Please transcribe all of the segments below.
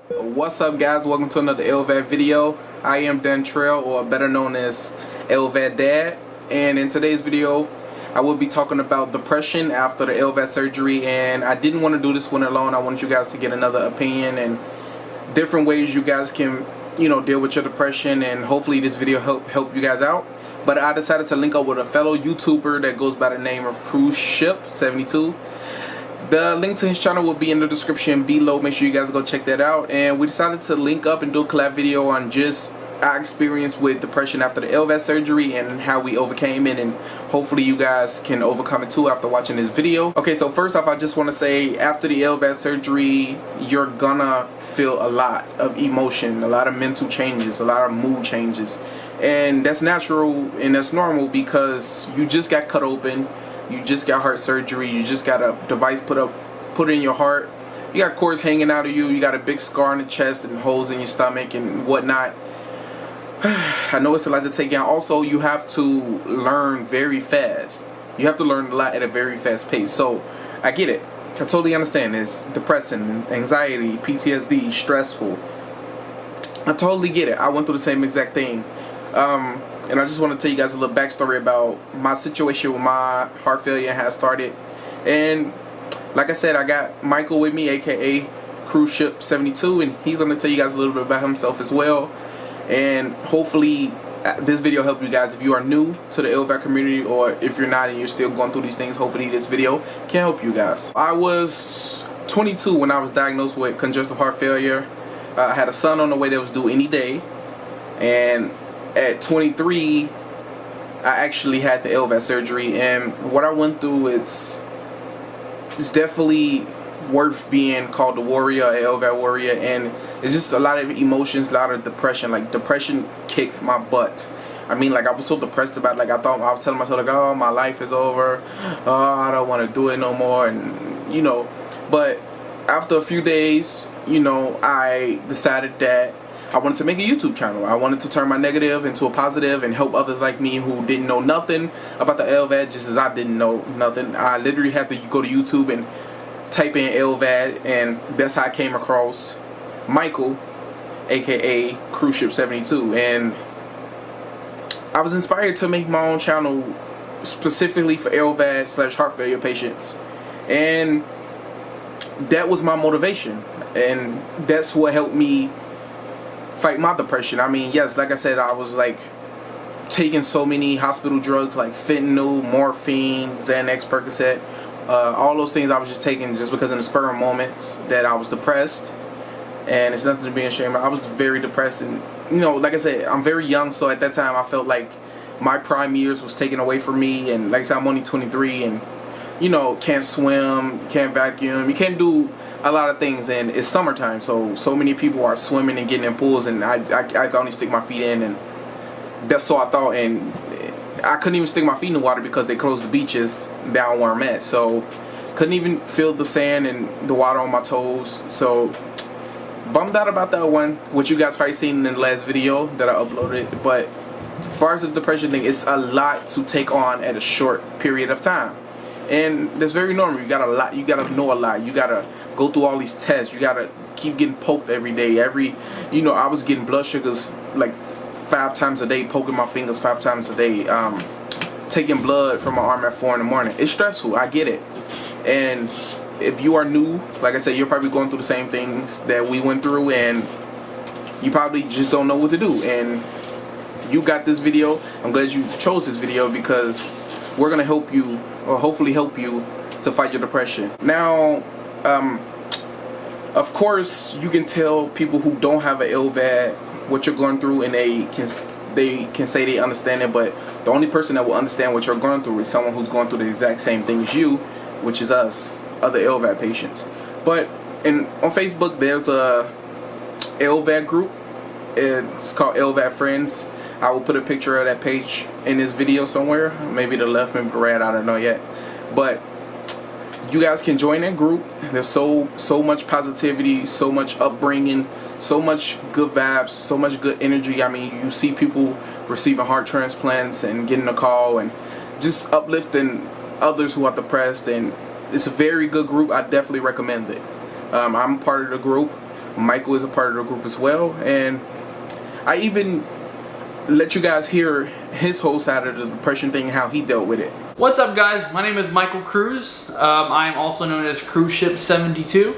What's up, guys? Welcome to another Lvad video. I am Dantrell, or better known as Lvad Dad, and in today's video I will be talking about depression after the Lvad surgery. And I didn't want to do this one alone. I wanted you guys to get another opinion and different ways you guys can, deal with your depression, and hopefully this video help you guys out. But I decided to link up with a fellow YouTuber that goes by the name of Cruzship72. The link to his channel will be in the description below. Make sure you guys go check that out. And we decided to link up and do a collab video on just our experience with depression after the Lvad surgery and how we overcame it, and hopefully you guys can overcome it too after watching this video. Okay, so first off, I just want to say, after the Lvad surgery, you're gonna feel a lot of emotion, a lot of mental changes, a lot of mood changes, and that's natural and that's normal because you just got cut open. You just got heart surgery. You just got a device put in your heart. You got cords hanging out of you. You got a big scar on the chest and holes in your stomach and whatnot. I know it's a lot to take in. Also, you have to learn very fast. You have to learn a lot at a very fast pace. So I get it. I totally understand. It's depressing, anxiety, PTSD, stressful. I totally get it. I went through the same exact thing. And I just want to tell you guys a little backstory about my situation with my heart failure and how it started. And like I said, I got Michael with me, aka Cruzship72, and he's going to tell you guys a little bit about himself as well. And hopefully this video help you guys if you are new to the Lvad community, or if you're not and you're still going through these things. Hopefully this video can help you guys. I was 22 when I was diagnosed with congestive heart failure. I had a son on the way that was due any day, and at 23 I actually had the Lvad surgery. And what I went through, it's definitely worth being called a warrior, a Lvad warrior. And it's just a lot of emotions, a lot of depression. Like, depression kicked my butt. I mean, like, I was so depressed about it. Like, I was telling myself, like, oh, my life is over, oh, I don't want to do it no more. And but after a few days, I decided that I wanted to make a YouTube channel. I wanted to turn my negative into a positive and help others like me who didn't know nothing about the Lvad, just as I didn't know nothing. I literally had to go to YouTube and type in Lvad, and that's how I came across Michael, aka Cruzship72. And I was inspired to make my own channel specifically for Lvad / heart failure patients, and that was my motivation, and that's what helped me fight my depression. I mean, yes, like I said, I was like taking so many hospital drugs like fentanyl, morphine, Xanax, Percocet, all those things I was just taking just because in the spur of moments that I was depressed. And it's nothing to be ashamed of. I was very depressed, and like I said, I'm very young, so at that time I felt like my prime years was taken away from me. And like I said, I'm only 23, and can't swim, can't vacuum, you can't do a lot of things, and it's summertime, so many people are swimming and getting in pools, and I can only stick my feet in, and that's so I thought. And I couldn't even stick my feet in the water because they closed the beaches down where I'm at, so couldn't even feel the sand and the water on my toes. So bummed out about that one, which you guys probably seen in the last video that I uploaded. But as far as the depression thing, it's a lot to take on at a short period of time, and that's very normal. You gotta know a lot. You gotta go through all these tests. You gotta keep getting poked every day. I was getting blood sugars like 5 times a day, poking my fingers 5 times a day, taking blood from my arm at 4 in the morning. It's stressful, I get it. And if you are new, like I said, you're probably going through the same things that we went through, and you probably just don't know what to do. And you got this video. I'm glad you chose this video because we're gonna help you, or hopefully help you, to fight your depression. Now, of course, you can tell people who don't have an Lvad what you're going through, and they can say they understand it, but the only person that will understand what you're going through is someone who's going through the exact same thing as you, which is us, other Lvad patients. But on Facebook, there's a Lvad group. It's called Lvad Friends. I will put a picture of that page in this video somewhere, maybe to the left, maybe to the right, I don't know yet. But you guys can join that group. There's so much positivity, so much upbringing, so much good vibes, so much good energy. I mean, you see people receiving heart transplants and getting a call and just uplifting others who are depressed, and it's a very good group. I definitely recommend it. I'm part of the group. Michael is a part of the group as well, and I even let you guys hear his whole side of the depression thing, how he dealt with it. What's up, guys? My name is Michael Cruz. I am also known as Cruzship72.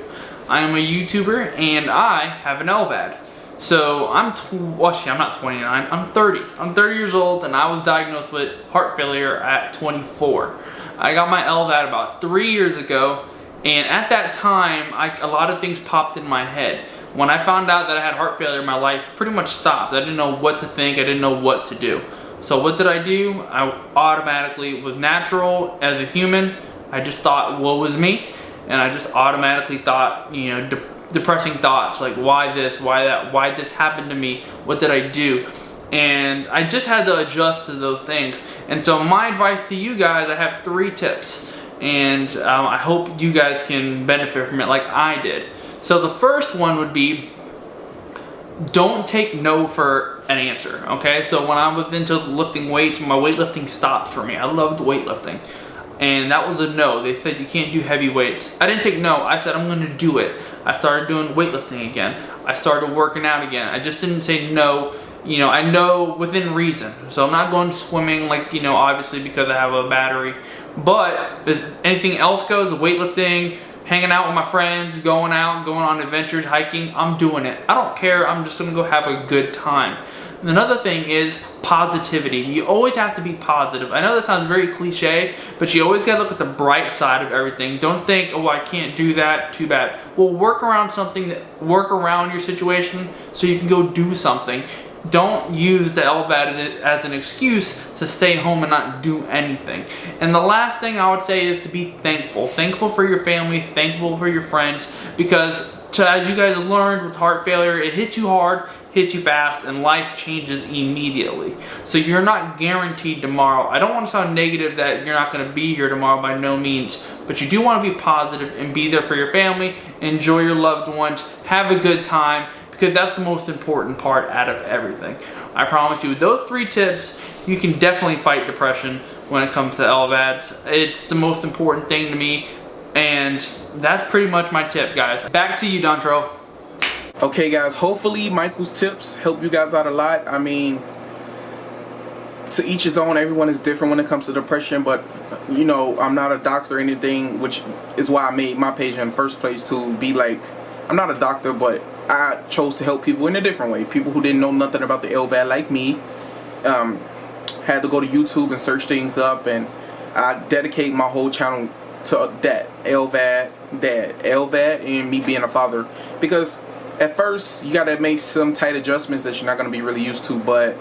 I am a YouTuber and I have an Lvad. So I'm not 29, I'm 30. I'm 30 years old and I was diagnosed with heart failure at 24. I got my Lvad about 3 years ago, and at that time a lot of things popped in my head. When I found out that I had heart failure, my life pretty much stopped. I didn't know what to think, I didn't know what to do. So what did I do? I automatically was natural as a human. I just thought, woe was me, and I just automatically thought, you know, depressing thoughts like, why this, why that, why this happened to me, what did I do? And I just had to adjust to those things. And so my advice to you guys, I have 3 tips, and I hope you guys can benefit from it like I did. So the first one would be, don't take no for an answer, okay? So when I was into lifting weights, my weightlifting stopped for me. I loved weightlifting, and that was a no. They said you can't do heavy weights. I didn't take no. I said I'm gonna do it. I started doing weightlifting again. I started working out again. I just didn't say no. You know, I know within reason. So I'm not going swimming, like, you know, obviously because I have a battery. But if anything else goes, weightlifting, hanging out with my friends, going out, going on adventures, hiking, I'm doing it. I don't care, I'm just gonna go have a good time. And another thing is positivity. You always have to be positive. I know that sounds very cliche, but you always gotta look at the bright side of everything. Don't think, oh, I can't do that, too bad. Well, work around your situation so you can go do something. Don't use the Lvad as an excuse to stay home and not do anything. And the last thing I would say is to be thankful. Thankful for your family, thankful for your friends, because as you guys have learned with heart failure, it hits you hard, hits you fast, and life changes immediately. So you're not guaranteed tomorrow. I don't want to sound negative that you're not going to be here tomorrow, by no means, but you do want to be positive and be there for your family, enjoy your loved ones, have a good time, because that's the most important part out of everything. I promise you, with those 3 tips, you can definitely fight depression when it comes to Lvads. It's the most important thing to me, and that's pretty much my tip, guys. Back to you, Dontrell. Okay, guys, hopefully Michael's tips help you guys out a lot. I mean, to each his own. Everyone is different when it comes to depression, but you know, I'm not a doctor or anything, which is why I made my page in the first place, to be like, I'm not a doctor, but I chose to help people in a different way. People who didn't know nothing about the Lvad like me, had to go to YouTube and search things up, and I dedicate my whole channel to that, Lvad dad, Lvad, and me being a father. Because at first you gotta make some tight adjustments that you're not gonna be really used to, but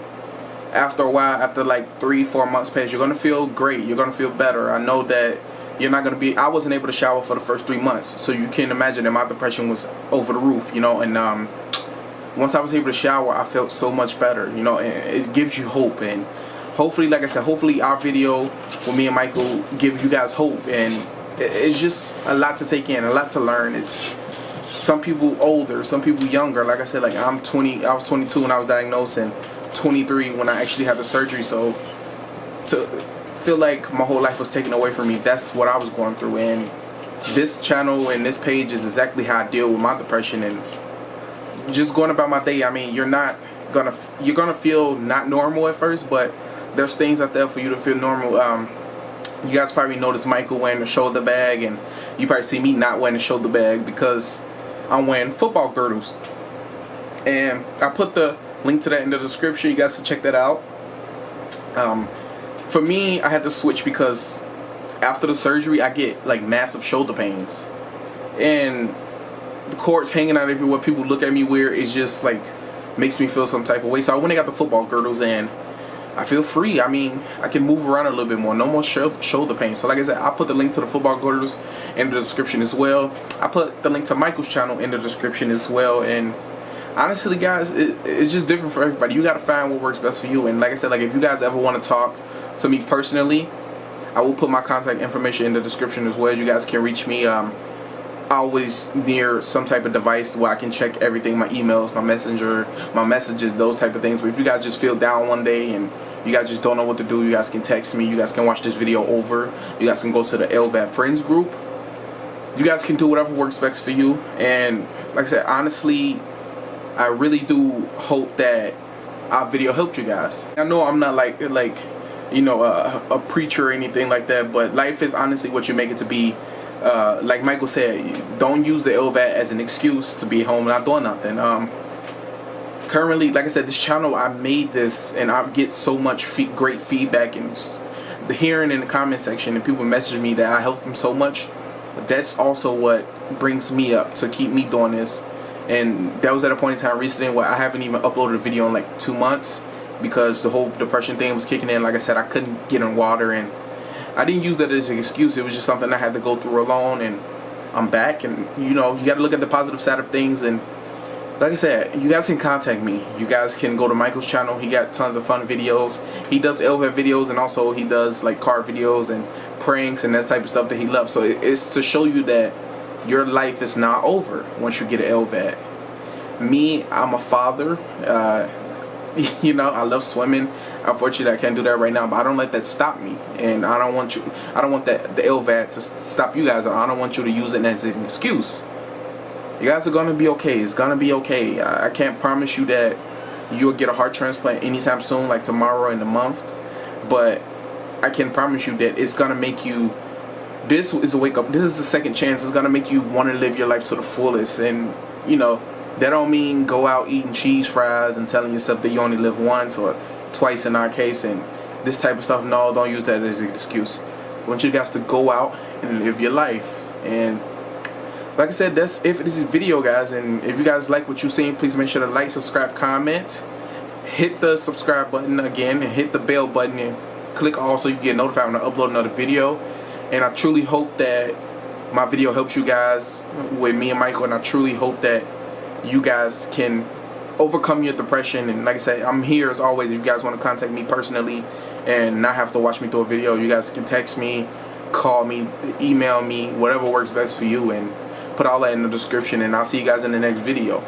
after a while, after like 3-4 months pass, you're gonna feel great. You're gonna feel better. I know that you're not gonna be. I wasn't able to shower for the first 3 months, so you can imagine that my depression was over the roof, you know. And once I was able to shower, I felt so much better, you know. And it gives you hope, and hopefully, like I said, hopefully our video with me and Michael give you guys hope. And it's just a lot to take in, a lot to learn. It's some people older, some people younger. Like I said, like I'm 20. I was 22 when I was diagnosed, and 23 when I actually had the surgery. So to feel like my whole life was taken away from me, that's what I was going through. And this channel and this page is exactly how I deal with my depression and just going about my day. I mean, you're gonna feel not normal at first, but there's things out there for you to feel normal. You guys probably noticed Michael wearing a shoulder bag, and you probably see me not wearing a shoulder bag because I'm wearing football girdles. And I put the link to that in the description. You guys can check that out. For me, I had to switch because after the surgery, I get like massive shoulder pains, and the cords hanging out everywhere. People look at me weird. It just like makes me feel some type of way. So I went and got the football girdles, and I feel free. I mean, I can move around a little bit more. No more shoulder pain. So like I said, I put the link to the football girdles in the description as well. I put the link to Michael's channel in the description as well. And honestly, guys, it's just different for everybody. You gotta find what works best for you. And like I said, like if you guys ever want to talk to me personally, I will put my contact information in the description as well. You guys can reach me. Always near some type of device where I can check everything, my emails, my messenger, my messages, those type of things. But if you guys just feel down one day and you guys just don't know what to do, you guys can text me. You guys can watch this video over. You guys can go to the Lvad friends group, you guys can do whatever works best for you. And like I said, honestly, I really do hope that our video helped you guys. I know I'm not like you know, a preacher or anything like that, but life is honestly what you make it to be. Like Michael said, don't use the Lvad as an excuse to be home not doing nothing. Currently, like I said, this channel, I made this and I get so much great feedback and the hearing in the comment section, and people message me that I helped them so much. That's also what brings me up to keep me doing this. And that was at a point in time recently where I haven't even uploaded a video in like 2 months because the whole depression thing was kicking in. Like I said, I couldn't get in water, and I didn't use that as an excuse. It was just something I had to go through alone, and I'm back. And you know, you got to look at the positive side of things. And like I said, you guys can contact me. You guys can go to Michael's channel. He got tons of fun videos. He does Lvad videos, and also he does like car videos and pranks and that type of stuff that he loves. So it's to show you that your life is not over once you get an Lvad. Me, I'm a father. You know, I love swimming. Unfortunately, I can't do that right now, but I don't let that stop me. And I don't want that the Lvad to stop you guys. I don't want you to use it as an excuse. You guys are gonna be okay. It's gonna be okay. I can't promise you that you'll get a heart transplant anytime soon, like tomorrow in a month, but I can promise you that it's gonna make you. This is a wake up. This is a second chance. It's gonna make you want to live your life to the fullest. And you know, that don't mean go out eating cheese fries and telling yourself that you only live once or twice in our case and this type of stuff. No, don't use that as an excuse. I want you guys to go out and live your life. And like I said, that's it for this video, guys. And if you guys like what you've seen, please make sure to like, subscribe, comment, hit the subscribe button again, and hit the bell button and click all so you get notified when I upload another video. And I truly hope that my video helps you guys with me and Michael, and I truly hope that you guys can overcome your depression. And like I said, I'm here as always. If you guys want to contact me personally and not have to watch me through a video, you guys can text me, call me, email me, whatever works best for you, and put all that in the description. And I'll see you guys in the next video.